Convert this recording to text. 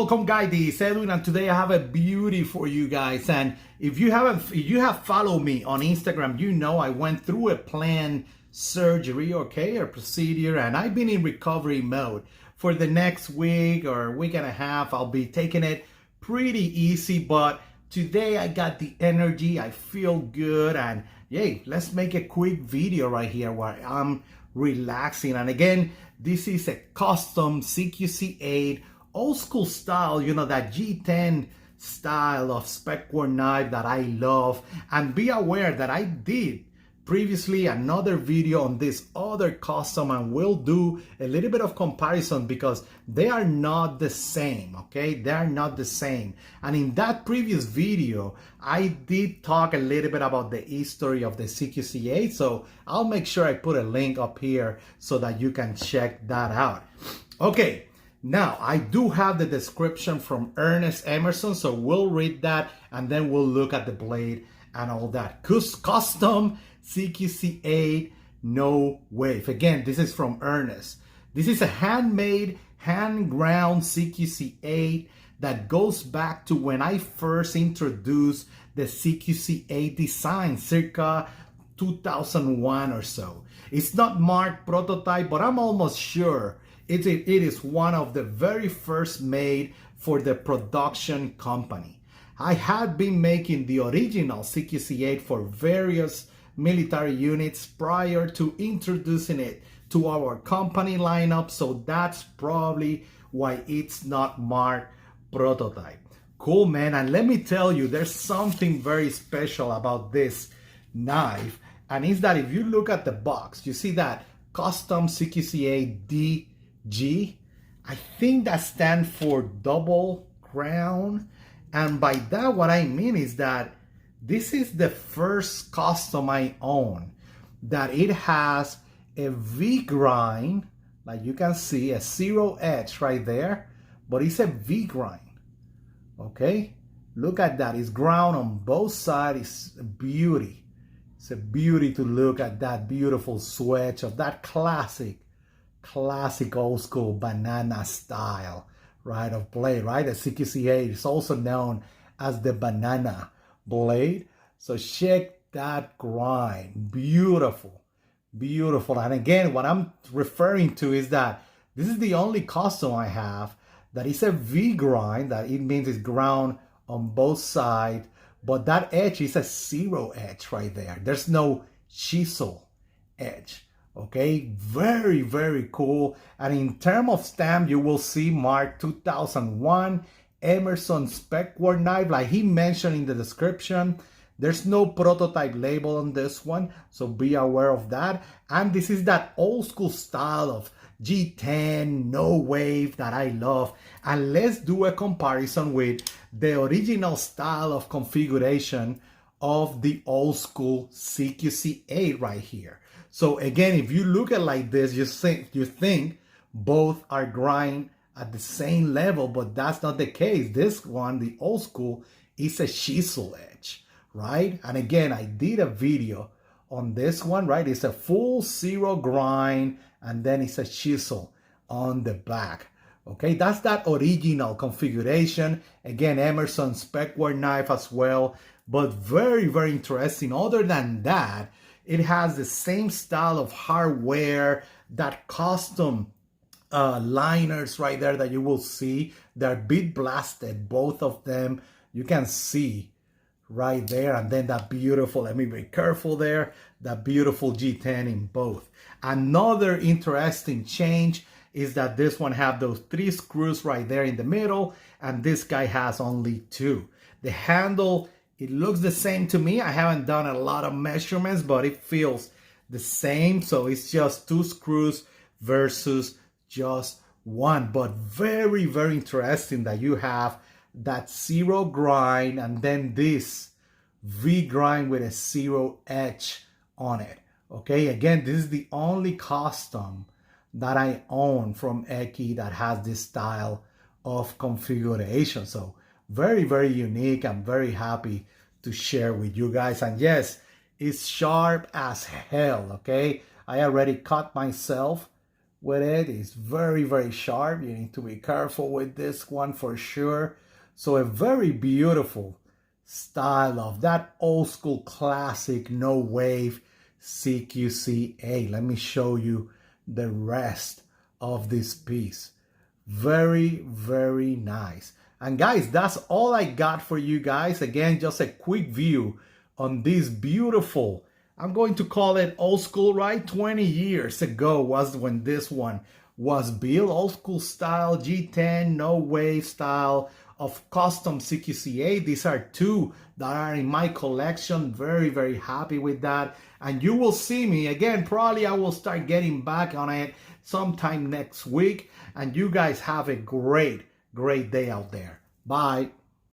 welcome guys, this is Edwin, and today I have a beauty for you guys. And if you have followed me on Instagram, you know I went through a planned surgery, okay, or procedure, and I've been in recovery mode. For the next week or week and a half, I'll be taking it pretty easy, but today I got the energy, I feel good, and yay, let's make a quick video right here where I'm relaxing. And again, this is a custom CQC-8 old school style, you know, that G10 style of spec-work knife that I love. And be aware that I did previously another video on this other custom, and we'll do a little bit of comparison because they are not the same, okay? They are not the same. And in that previous video, I did talk a little bit about the history of the CQC-8, so I'll make sure I put a link up here so that you can check that out. Okay. Now, I do have the description from Emerson, so we'll read that and then we'll look at the blade and all that. Custom CQC-8 no wave. Again, this is from Ernest. This is a handmade, hand-ground CQC-8 that goes back to when I first introduced the CQC-8 design, circa 2001 or so. It's not marked prototype, but I'm almost sure it is one of the very first made for the production company. I had been making the original CQC-8 for various military units prior to introducing it to our company lineup, so that's probably why it's not marked prototype. Cool, man. And let me tell you, there's something very special about this knife, and it's that if you look at the box, you see that custom CQC-8 DG. I think that stands for double crown. And by that, what I mean is that this is the first custom I own that it has a V grind, like you can see, a zero edge right there, but it's a V grind. Okay, look at that. It's ground on both sides. It's a beauty. It's a beauty to look at that beautiful switch of that classic old school banana style, right, of blade, right? The CQC-8 is also known as the banana blade. So check that grind. Beautiful, beautiful. And again, what I'm referring to is that this is the only custom I have that is a V grind. That it means it's ground on both sides, but that edge is a zero edge right there. There's no chisel edge. Okay, very, very cool. And in terms of stamp, you will see marked 2001 Emerson spec-work knife, like he mentioned in the description. There's no prototype label on this one, so be aware of that. And this is that old school style of G10 no wave that I love. And let's do a comparison with the original style of configuration of the old school CQC-8 right here. So again, if you look at it like this, you think both are grind at the same level, but that's not the case. This one, the old school, is a chisel edge, right? And again, I did a video on this one, right? It's a full zero grind, and then it's a chisel on the back. Okay, that's that original configuration. Again, Emerson spec-work knife as well, but very, very interesting. Other than that, it has the same style of hardware, that custom liners right there that you will see. They're bead blasted, both of them. You can see right there. And then that beautiful, let me be careful there, that beautiful G10 in both. Another interesting change is that this one have those 3 screws right there in the middle, and this guy has only 2. The handle, it looks the same to me. I haven't done a lot of measurements, but it feels the same. So it's just 2 screws versus just 1. But very, very interesting that you have that zero grind and then this V grind with a zero edge on it. Okay, again, this is the only custom that I own from Eki that has this style of configuration. So very, very unique. I'm very happy to share with you guys. And yes, it's sharp as hell, okay? I already cut myself with it. It's very, very sharp. You need to be careful with this one for sure. So a very beautiful style of that old school classic no wave CQC-8. Let me show you the rest of this piece. Very, very nice. And guys, that's all I got for you guys. Again, just a quick view on this beautiful, I'm going to call it old school, right? 20 years ago was when this one was built. Old school style, G10, no wave style of Custom CQC-8. These are two that are in my collection. Very, very happy with that. And you will see me again, probably I will start getting back on it sometime next week. And you guys have a great, great day out there. Bye.